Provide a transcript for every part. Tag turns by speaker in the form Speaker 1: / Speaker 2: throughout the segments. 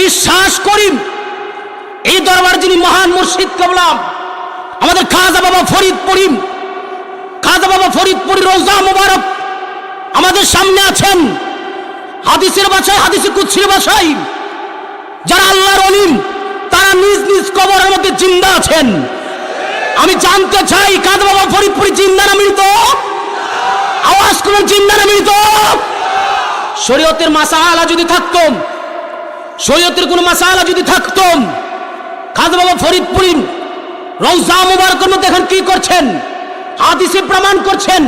Speaker 1: বিশ্বাস করি এই দরবার যিনি মহান মুর্শিদ কেবলা আমাদের খাজা বাবা ফরিদপুরি রওজা মুবারক আমাদের সামনে আছেন। হাদিসের ভাষায়, হাদিসে কুদসির ভাষায়, যারা আল্লাহর ওলি তারা নিজ নিজ কবরের মধ্যে জিন্দা আছেন। আমি জানতে চাই খাজা বাবা ফরিদপুরি জিন্দা না মৃত? আওয়াজ করে জিন্দা না মৃত? শরীয়তের মাসালা যদি থাকতো, শরীয়তের কোন মাসালা যদি থাকতো, খাজা বাবা ফরিদপুরি রওজা মুবারকের মধ্যে এখন কি করছেন? হাদিসে প্রমাণ করছেন।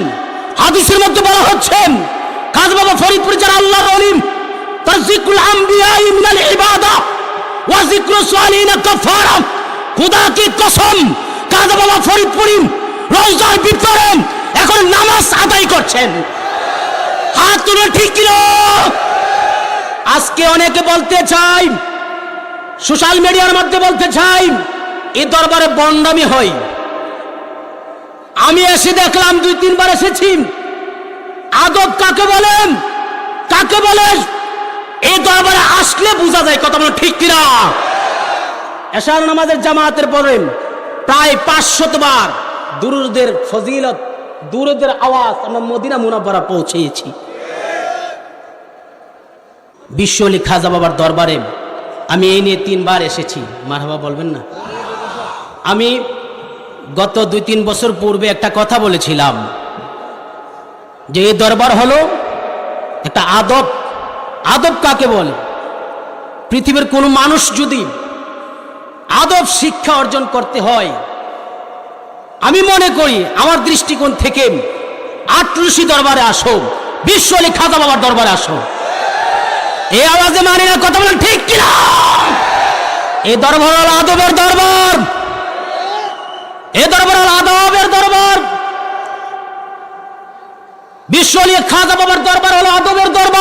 Speaker 1: হাদিসের মধ্যে বলা হচ্ছে খাজা বাবা ফরিদপুরি যারা আল্লাহর ওলি তার যিকরুল আম্বিয়া মিনাল ইবাদা ওয়া যিকরুস সালিহিন কাফারা। খোদা কি কসম, খাজা বাবা ফরিদপুরি রওজার ভিতরে এখন নামাজ আদায় করছেন। হাত তুলে ঠিক কিনা? আজকে অনেকে বলতে চাই, সোশ্যাল মিডিয়ার মধ্যে বলতে চাই এই দরবারে বন্ডামি হয়। আমি এসে দেখলাম, 2-3 বার এসেছি। আদব কাকে বলেন, কাকে বলে এই দরবারে আসলে বোঝা যায় কথা বলে ঠিক কিনা। এশার নামাজের জামাতের পরে প্রায় 500 বার দুরুদের ফজিলত, দুরুদের আওয়াজ আমরা মদিনা মুনাওয়ারা পৌঁছেছি। বিশ্বলি খাজা বাবার দরবারে আমি এই নিয়ে 3 বার এসেছি। মারহাবা বলবেন না? আমি গত 2-3 বছর পূর্বে একটা কথা বলেছিলাম যে এই দরবার হলো একটা আদব। আদব কাকে বলে? পৃথিবীর কোনো মানুষ যদি আদব শিক্ষা অর্জন করতে হয়, আমি মনে করি আমার দৃষ্টিকোণ থেকে আটরশি দরবারে আসো, বিশ্বলি খাজা বাবার দরবারে আসো। এই আওয়াজে মানি না কথা বলেন ঠিক কিনা? এই দরবার হলো আদবের দরবার, এই দরবার হলো আদবের দরবার। বিশ্বলি খাজা বাবার দরবার হলো আদবের দরবার।